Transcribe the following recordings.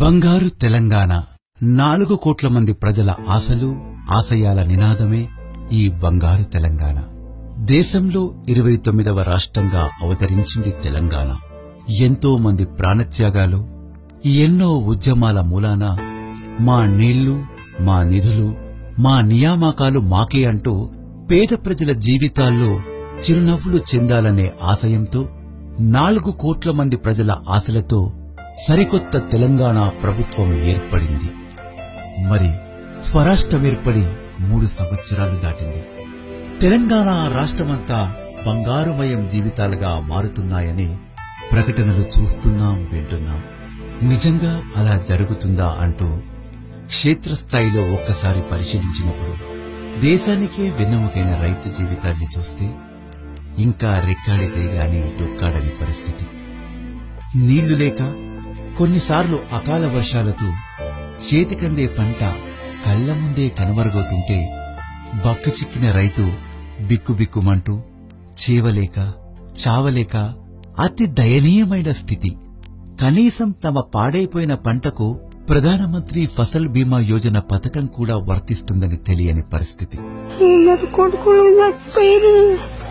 బంగారు తెలంగాణ 4 కోట్ల మంది ప్రజల ఆశలు ఆశయాల నినాదమే ఈ బంగారు తెలంగాణ. దేశంలో 29వ రాష్ట్రంగా అవతరించింది తెలంగాణ. ఎంతో మంది ప్రాణత్యాగాలు, ఎన్నో ఉద్యమాల మూలాన మా నీళ్లు, మా నిధులు, మా నియామకాలు మాకే అంటూ పేద ప్రజల జీవితాల్లో చిరునవ్వులు చెందాలనే ఆశయంతో 4 కోట్ల మంది ప్రజల ఆశలతో సరికొత్త తెలంగాణ ప్రభుత్వం ఏర్పడింది. మరి స్వరాష్ట్రం ఏర్పడి 3 సంవత్సరాలు దాటింది. తెలంగాణ రాష్ట్రమంతా బంగారుమయం జీవితాలుగా మారుతున్నాయని ప్రకటనలు చూస్తున్నాం, వింటున్నాం. నిజంగా అలా జరుగుతుందా అంటూ క్షేత్రస్థాయిలో ఒక్కసారి పరిశీలించినప్పుడు దేశానికే వెన్నెముకైన రైతు జీవితాన్ని చూస్తే ఇంకా రెక్కాడితే గాని డొక్కాడని పరిస్థితి. నీళ్లు లేక, కొన్నిసార్లు అకాల వర్షాలతో చేతికందే పంట కళ్ల ముందే కనుమరుగవుతుంటే బక్కచిక్కిన రైతు బిక్కుబిక్కుమంటూ చేవలేక, చావలేక అతి దయనీయమైన స్థితి. కనీసం తమ పాడైపోయిన పంటకు ప్రధానమంత్రి ఫసల్ బీమా యోజన పథకం కూడా వర్తిస్తుందని తెలియని పరిస్థితి. పెద్ద కొడుకు లేదు.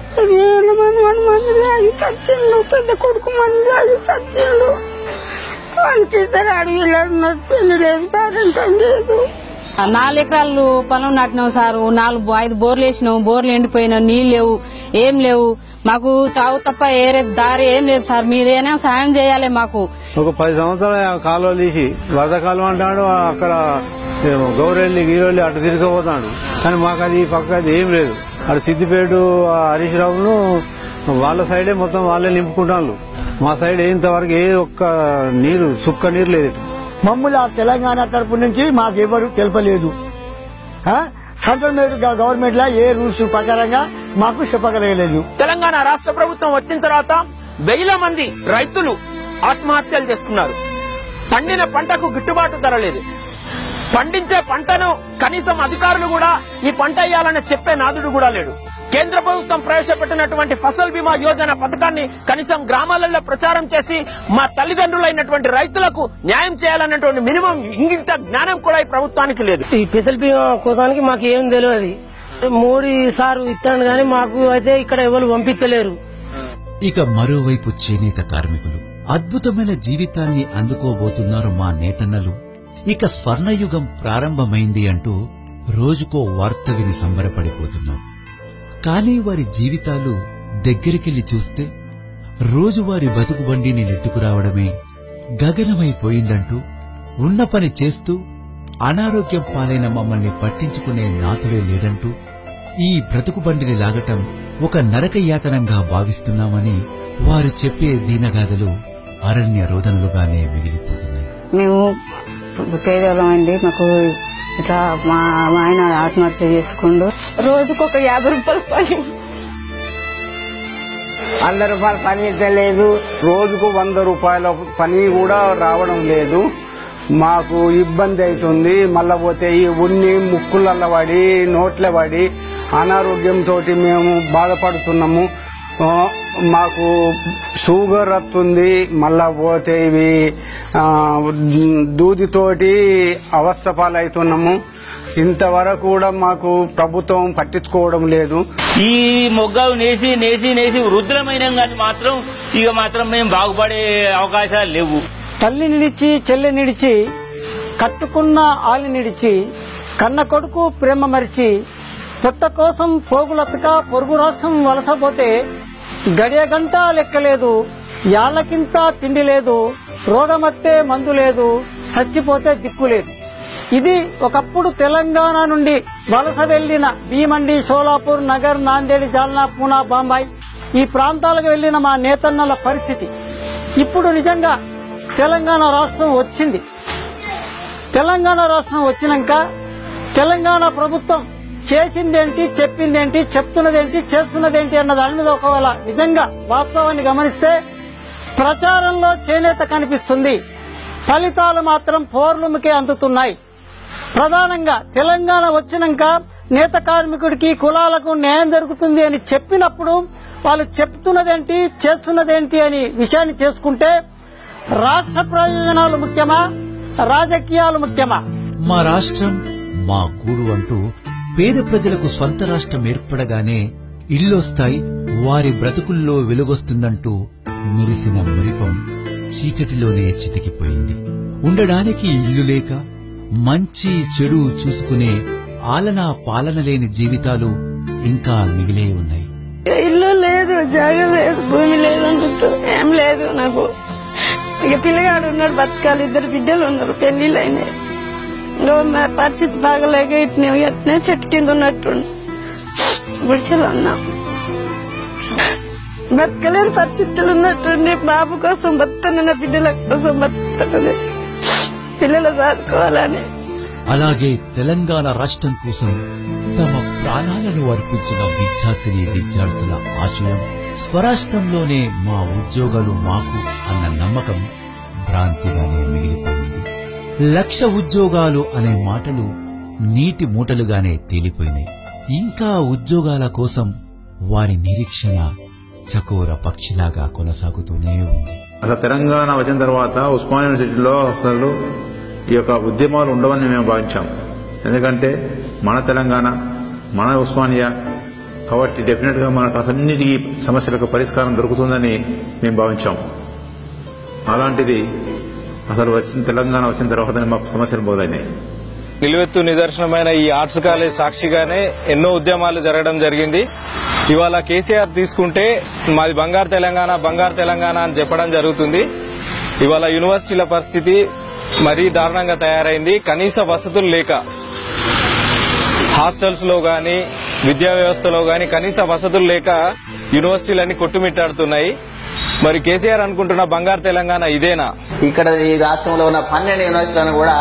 4 ఎకరాలు పొలం నాటినాం సారు. 5 బోర్లు వేసినాం. బోర్లు ఎండిపోయినాం. నీళ్ళు లేవు, ఏం లేవు. మాకు చావు తప్ప ఏరే దారి ఏం లేదు సార్. మీరేనా సాయం చేయాలి మాకు. ఒక 10 సంవత్సరాలు కాలువలు తీసి వరద కాలువ అంటాడు, అక్కడ గౌరెల్లి గీరొల్లి అటు తిరిగిపోతాడు. కానీ మాకు అది పక్క అది ఏం లేదు. అటు సిద్దిపేట హరీష్ రావును వాళ్ళ సైడే మొత్తం వాళ్ళే నింపుకుంటాను. మా సైడ్ ఇంతవరకు ఏ ఒక్క నీరు సుక్క నీరు లేదు. మమ్మల్ని ఆ తెలంగాణ తరపు నుంచి మాకెవరు తెలపలేదు. సెంట్రల్ గవర్నమెంట్ లా ఏ రూల్స్ ప్రకారంగా మాకు చెప్పగలగలేదు. తెలంగాణ రాష్ట్ర ప్రభుత్వం వచ్చిన తర్వాత 1000 మంది రైతులు ఆత్మహత్యలు చేసుకున్నారు. పండిన పంటకు గిట్టుబాటు ధర లేదు. పండించే పంటను కనీసం అధికారులు కూడా ఈ పంట వేయాలని చెప్పే నాదుడు కూడా లేడు. కేంద్ర ప్రభుత్వం ప్రవేశపెట్టినటువంటి ఫసల్ బీమా యోజన పథకాన్ని కనీసం గ్రామాలలో ప్రచారం చేసి మా తల్లిదండ్రులైనటువంటి రైతులకు న్యాయం చేయాలన్నటువంటి మినిమం ఇంగిత జ్ఞానం కూడా ఈ ప్రభుత్వానికి లేదు. ఈ ఫసల్ బీమా కోసానికి మాకు ఏం తెలియదు. మోడీ సారు ఇస్తాను గానీ మాకు అయితే ఇక్కడ ఎవరు పంపించలేరు. ఇక మరోవైపు చేనేత కార్మికులు అద్భుతమైన జీవితాన్ని అందుకోబోతున్నారు మా నేతన్నలు. ఇక స్వర్ణయుగం ప్రారంభమైంది అంటూ రోజుకో వార్త విని సంబరపడిపోతున్నాం. కానీ వారి జీవితాలు దగ్గరికెళ్లి చూస్తే రోజువారి బతుకు బండిని నెట్టుకురావడమే గగనమైపోయిందంటూ ఉన్న పని చేస్తూ అనారోగ్యం పాలైన మమ్మల్ని పట్టించుకునే నాతుడే లేదంటూ ఈ బ్రతుకు బండిని లాగటం ఒక నరకయాతనంగా భావిస్తున్నామని వారు చెప్పే దీనగాథలు అరణ్య రోదనలుగానే మిగిలిపోతున్నాయి. మేము పేదవాళ్ళమండి. మాకు ఇట్లా మా ఆయన ఆత్మహత్య చేసుకుండు. రోజుకు ఒక 50 రూపాయలు పని, 100 రూపాయల పని అయితే లేదు. రోజుకు 100 రూపాయల పని కూడా రావడం లేదు. మాకు ఇబ్బంది అవుతుంది. మళ్ళా పోతే ఈ ఉన్ని ముక్కులల్ల పడి నోట్ల పడి అనారోగ్యంతో మేము బాధపడుతున్నాము. మాకు షుగర్ వస్తుంది. మళ్ళా పోతే ఇవి దూదితోటి అవస్థ పాలవుతున్నాము. ఇంతవరకు కూడా మాకు ప్రభుత్వం పట్టించుకోవడం లేదు. ఈ మొగ్గలు నేసి నేసి నేసి వృద్ధులమైన కానీ మాత్రం మేము బాగుపడే అవకాశాలు లేవు. తల్లి నిడిచి చెల్లి నిడిచి కట్టుకున్న ఆలి నిడిచి కన్న కొడుకు ప్రేమ మరిచి పొట్ట కోసం పోగులతక పొరుగు రాసం వలసపోతే గడియ గంట లెక్కలేదు. యాళ్లకింత తిండి లేదు. రోగమత్తే మందు లేదు. చచ్చిపోతే దిక్కు లేదు. ఇది ఒకప్పుడు తెలంగాణ నుండి వలస వెళ్లిన భీమండి, షోలాపూర్, నగర్, నాందేడ్, జాల్నా, పూనా, బాంబాయి ఈ ప్రాంతాలకు వెళ్లిన మా నేతన్నల పరిస్థితి. ఇప్పుడు నిజంగా తెలంగాణ రాష్ట్రం వచ్చింది. తెలంగాణ రాష్ట్రం వచ్చినాక తెలంగాణ ప్రభుత్వం చేసిందేంటి, చెప్పిందేంటి, చెప్తున్నదేంటి, చేస్తున్నదేంటి అన్న దాని మీద ఒకవేళ నిజంగా వాస్తవాన్ని గమనిస్తే ప్రచారంలో చేనేత కనిపిస్తుంది. ఫలితాలు మాత్రం పోర్లుముకే అందుతున్నాయి. ప్రధానంగా తెలంగాణ వచ్చినాక నేత కార్మికుడికి కులాలకు న్యాయం జరుగుతుంది అని చెప్పినప్పుడు వాళ్ళు చెప్తున్నదేంటి, చేస్తున్నదేంటి అని విషయాన్ని చేసుకుంటే రాష్ట్ర ప్రయోజనాలు ముఖ్యమా, రాజకీయాలు ముఖ్యమా? మా రాష్ట్రం మా గూడు అంటూ పేద ప్రజలకు స్వంత రాష్ట్రం ఏర్పడగానే ఇల్లొస్తాయి, వారి బ్రతుకుల్లో వెలుగొస్తుందంటూ మెరిసిన మురిపం చీకటిలోనే చితికిపోయింది. ఉండడానికి ఇల్లు లేక మంచి చెడు చూసుకునే ఆలనా పాలన లేని జీవితాలు ఇంకా మిగిలే ఉన్నాయి. ఇల్లు లేదు, జాగా లేదు, భూమి లేదు, అన్నట్టు ఏం లేదు నాకు. ఇక పిల్లగాడు ఉన్నాడు, బతకాలి, 2 బిడ్డలు ఉన్నారు, పెళ్లిళ్ళు అయినాయి. మా పరిస్థితి బాగలేక ఎట్నే చెట్టు కింద ఉన్నట్టు గుడిసెలు ఉన్నాం. బతకలేని పరిస్థితులు ఉన్నట్టుండి బాబు కోసం బతుకుతున్న, నా బిడ్డల కోసం బతుకుతున్నది, పిల్లలు చదువుకోవాలని. అలాగే తెలంగాణ రాష్ట్రం కోసం తమ ప్రాణాలను అర్పించిన విద్యార్థుల ఆశయం స్వరాష్ట్రంలోనే మా ఉద్యోగాలు మాకు అన్న నమ్మకం భ్రాంతిగానే మిగిలిపోయింది. 1,00,000 ఉద్యోగాలు అనే మాటలు నీటి మూటలుగానే తేలిపోయినాయి. ఇంకా ఉద్యోగాల కోసం వారి నిరీక్షణ చకోర పక్షిలాగా కొనసాగుతూనే ఉంది. అసలు తెలంగాణ వచ్చిన తర్వాత ఉస్మానియా యూనివర్సిటీలో అసలు ఈ యొక్క ఉద్యమాలు ఉండవని మేము భావించాం. ఎందుకంటే మన తెలంగాణ, మన ఉస్మానియా కాబట్టి డెఫినెట్ గా మనకు అసన్నిటికీ సమస్యలకు పరిష్కారం దొరుకుతుందని మేము భావించాం. అలాంటిది అసలు తెలంగాణ వచ్చిన తర్వాత మాకు సమస్యలు మొదలైనాయి. నిలువెత్తు నిదర్శనమైన ఈ ఆర్ట్స్ కాలేజ్ సాక్షిగానే ఎన్నో ఉద్యమాలు జరగడం జరిగింది. ఇవాళ కేసీఆర్ తీసుకుంటే మాది బంగారు తెలంగాణ అని చెప్పడం జరుగుతుంది. ఇవాళ యూనివర్సిటీల పరిస్థితి మరీ దారుణంగా తయారైంది. కనీస వసతులు లేక హాస్టల్స్ లో గాని, విద్యా వ్యవస్థలో గాని కనీస వసతులు లేక యూనివర్సిటీలన్నీ కొట్టుమిట్టాడుతున్నాయి. మరి కేసీఆర్ అనుకుంటున్న బంగారు తెలంగాణ ఇదేనా? ఇక్కడ ఈ రాష్ట్రంలో ఉన్న 12 యూనివర్సిటీలను కూడా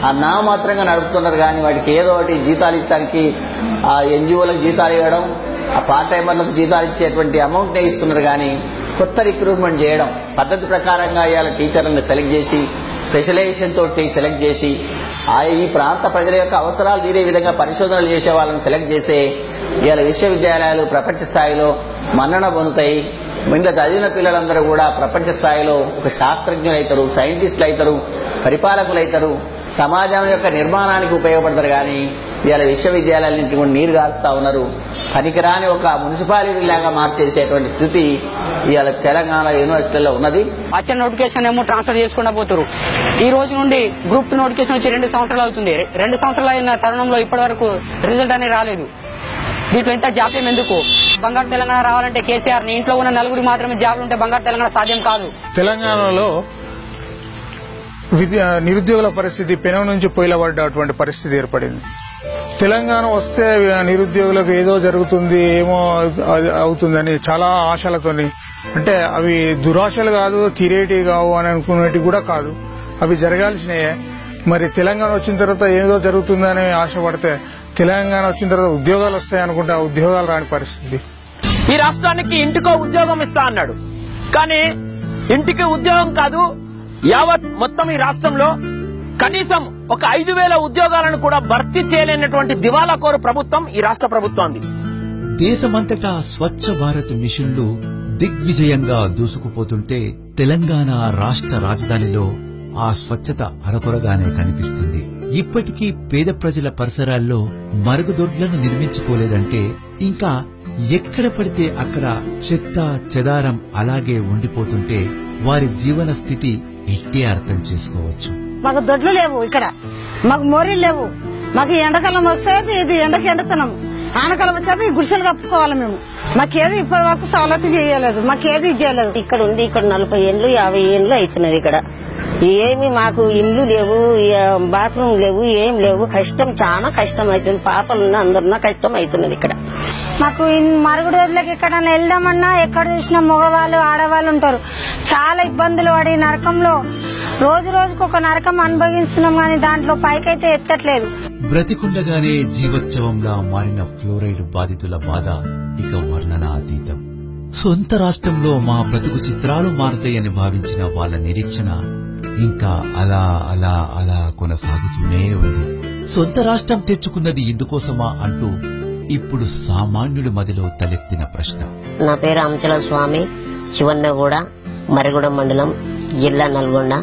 ఆ నామమాత్రంగా నడుపుతున్నారు. కానీ వాటికి ఏదో ఒకటి జీతాలు ఇవ్వడానికి ఆ ఎన్జిఓలకు జీతాలు ఇవ్వడం, ఆ పార్ట్ టైమర్లకు జీతాలు ఇచ్చేటువంటి అమౌంట్నే ఇస్తున్నారు. కానీ కొత్త రిక్రూట్మెంట్ చేయడం, పద్ధతి ప్రకారంగా ఇవాళ టీచర్లను సెలెక్ట్ చేసి స్పెషలైజేషన్ తోటి సెలెక్ట్ చేసి ఈ ప్రాంత ప్రజల యొక్క అవసరాలు తీరే విధంగా పరిశోధనలు చేసే వాళ్ళని సెలెక్ట్ చేస్తే ఇవాళ విశ్వవిద్యాలయాలు ప్రపంచ స్థాయిలో మన్నన పొందుతాయి. ఇంట్లో చదివిన పిల్లలందరూ కూడా ప్రపంచ స్థాయిలో ఒక శాస్త్రజ్ఞులు అవుతారు, సైంటిస్టులు అవుతారు, పరిపాలకులు అవుతారు, సమాజం యొక్క నిర్మాణానికి ఉపయోగపడతారు. కానీ ఇవాళ విశ్వవిద్యాలయాలన్నింటి కూడా నీరు గారుస్తా ఉన్నారు. పనికిరాని ఒక మున్సిపాలిటీ లాగా మార్చేసేటువంటి స్థితి ఇవాళ తెలంగాణ యూనివర్సిటీలో ఉన్నది. వచ్చే నోటిఫికేషన్ ఏమో ట్రాన్స్ఫర్ చేసుకుంటూ పోతారు. ఈ రోజు నుండి గ్రూప్ 2 నోటిఫికేషన్ వచ్చి 2 సంవత్సరాలు అవుతుంది. 2 సంవత్సరాలు అయిన తరుణంలో ఇప్పటి వరకు రిజల్ట్ అనేది రాలేదు. దీంట్లో ఇంత జాప్యం ఎందుకు? బంగారు తెలంగాణ రావాలంటే కేసీఆర్ ని ఇంట్లో ఉన్న 4 మాత్రమే జాబ్లు ఉంటే బంగారు తెలంగాణ సాధ్యం కాదు. తెలంగాణలో నిరుద్యోగుల పరిస్థితి పెనం నుంచి పొయ్యిలబడ్డటువంటి పరిస్థితి ఏర్పడింది. తెలంగాణ వస్తే నిరుద్యోగులకు ఏదో జరుగుతుంది, ఏమో అవుతుందని చాలా ఆశలతోని, అంటే అవి దురాశలు కాదు, తీరేటి కావు అని అనుకునేటి కూడా కాదు, అవి జరగాల్సినయే. మరి తెలంగాణ వచ్చిన తర్వాత ఏదో జరుగుతుందని ఆశపడితే తెలంగాణ వచ్చిన తర్వాత ఉద్యోగాలు వస్తాయనుకుంటే ఆ ఉద్యోగాలు రాని పరిస్థితి. ఈ రాష్ట్రానికి ఇంటికో ఉద్యోగం ఇస్తా అన్నాడు. కానీ ఇంటికి ఉద్యోగం కాదు, యావత్ మొత్తం ఈ రాష్ట్రంలో కనీసం ఒక 5,000 ఉద్యోగాలను కూడా భర్తీ చేయలేనటువంటి దివాలాకోరు ప్రభుత్వం ఈ రాష్ట్ర ప్రభుత్వం. దేశమంతటా స్వచ్ఛ భారత్ మిషన్లు దిగ్విజయంగా దూసుకుపోతుంటే తెలంగాణ రాష్ట్ర రాజధానిలో ఆ స్వచ్ఛత అరకొరగానే కనిపిస్తుంది. ఇప్పటికీ పేద ప్రజల పరిసరాల్లో మరుగుదొడ్లను నిర్మించుకోలేదంటే ఇంకా ఎక్కడ పడితే అక్కడ చెత్త చెదారం అలాగే ఉండిపోతుంటే వారి జీవన స్థితి ఎట్టే అర్థం చేసుకోవచ్చు. మాకు దొడ్లు లేవు, ఇక్కడ మాకు మోరీలు లేవు. మాకు ఎండాకాలం వస్తే ఇది ఎండకి ఎండుతున్నాం, ఆనకాలం వచ్చాక ఈ గుడిసెలు కప్పుకోవాలి మేము. మాకేది ఇప్పటి వరకు సవలతు చేయలేదు, మాకేది చేయలేదు. ఇక్కడ ఉండి ఇక్కడ 40 ఏళ్ళు 50 ఏళ్ళు అవుతున్నది. ఇక్కడ ఏమి మాకు ఇండ్లు లేవు, బాత్రూమ్ లేవు, ఏం లేవు. కష్టం, చాలా కష్టం అవుతుంది. పాపలున్నా అందరున్నా కష్టం అవుతున్నది. ఇక్కడ మాకు మరుగుదొడ్లకి ఎక్కడన్నా వెళ్దామన్నా ఎక్కడ చూసినా మగవాళ్ళు ఆడవాళ్ళు ఉంటారు. చాలా ఇబ్బందులు పడి నరకంలో రోజు రోజుకు ఒక నరకం అనుభవిస్తున్నాం. కానీ దాంట్లో పైకైతే ఎత్తట్లేదు. బ్రతికుండగానే జీవోత్సవంలా మారిన ఫ్లోరైడ్ బాధితుల బాధ ఇక వర్ణనాతీతం. సొంత రాష్ట్రంలో మా బ్రతుకు చిత్రాలు మారుతాయని భావించిన వాళ్ళ నిరీక్షణ ఇంకా అలా అలా అలా కొనసాగుతూనే ఉంది. సొంత రాష్ట్రం తెచ్చుకున్నది ఇందుకోసమా అంటూ ఇప్పుడు సామాన్యుడి మదిలో తలెత్తిన ప్రశ్న. నా పేరు అంచల స్వామి, శివన్నగూడ, మరిగూడెం మండలం, జిల్లా నల్గొండ.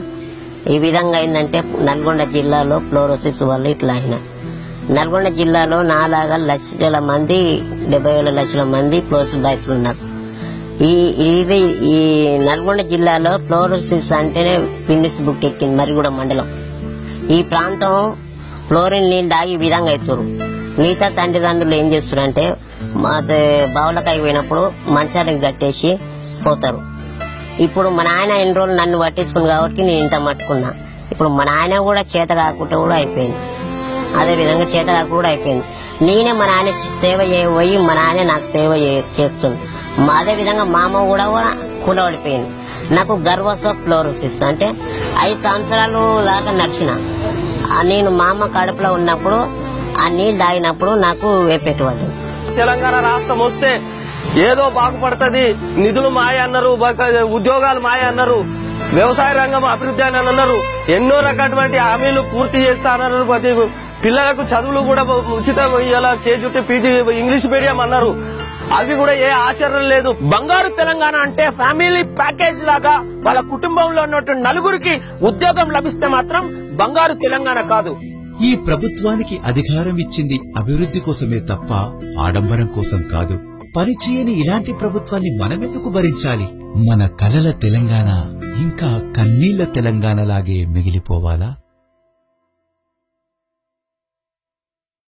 ఈ విధంగా అయిందంటే నల్గొండ జిల్లాలో ఫ్లోరోసిస్ వల్ల ఇట్లా అయినా. నల్గొండ జిల్లాలో నాలాగా లక్షల మంది 70 లక్షల మంది ఫ్లోరోసిస్ బాధితులు ఉన్నారు. ఈ నల్గొండ జిల్లాలో ఫ్లోరోసిస్ అంటేనే గిన్నిస్ బుక్ ఎక్కింది. మరిగూడ మండలం ఈ ప్రాంతం ఫ్లోరిన్ నీళ్ళు దాగి ఈ విధంగా అవుతారు. మిగతా తండ్రిదండ్రులు ఏం చేస్తారంటే బావులకాయ పోయినప్పుడు మంచానికి కట్టేసి పోతారు. ఇప్పుడు మా నాయన ఎన్ని రోజులు నన్ను పట్టించుకుని కాబట్టి నేను ఇంత మట్టుకున్నా. ఇప్పుడు మా నాయన కూడా చేత కాకుండా కూడా అయిపోయింది. అదే విధంగా చేత కాకుండా కూడా అయిపోయింది. నేనే మా నాయన సేవ చేయబోయి మా నాయన నాకు సేవ చేస్తుంది. అదే విధంగా మా అమ్మ కూడా కూలబడిపోయింది. నాకు గర్భస్వ ఫ్లోరోసిస్ అంటే 5 సంవత్సరాలు దాకా నడిచిన. నేను మా అమ్మ కడుపులో ఉన్నప్పుడు ఆ నీళ్ళు తాగినప్పుడు నాకు వేపెట్టుబడి. తెలంగాణ రాష్ట్రం వస్తే ఏదో బాగుపడుతుంది, నిధులు మాయ అన్నారు, ఉద్యోగాలు మాయ అన్నారు, వ్యవసాయ రంగం అభివృద్ధి అని అన్నారు, ఎన్నో రకటువంటి హామీలు పూర్తి చేస్తానన్నారు. ప్రతి పిల్లలకు చదువులు కూడా ఉచిత కేజీ పీజీ ఇంగ్లీష్ మీడియం అన్నారు. అవి కూడా ఏ ఆచరణ లేదు. బంగారు తెలంగాణ అంటే ఫ్యామిలీ ప్యాకేజ్ లాగా వాళ్ళ కుటుంబంలో ఉన్నటువంటి నలుగురికి ఉద్యోగం లభిస్తే మాత్రం బంగారు తెలంగాణ కాదు. ఈ ప్రభుత్వానికి అధికారం ఇచ్చింది అభివృద్ధి కోసమే తప్ప ఆడంబరం కోసం కాదు. పనిచేయని ఇలాంటి ప్రభుత్వాన్ని మనమెందుకు భరించాలి? మన కలల తెలంగాణ ఇంకా కన్నీళ్ల తెలంగాణలాగే మిగిలిపోవాలా?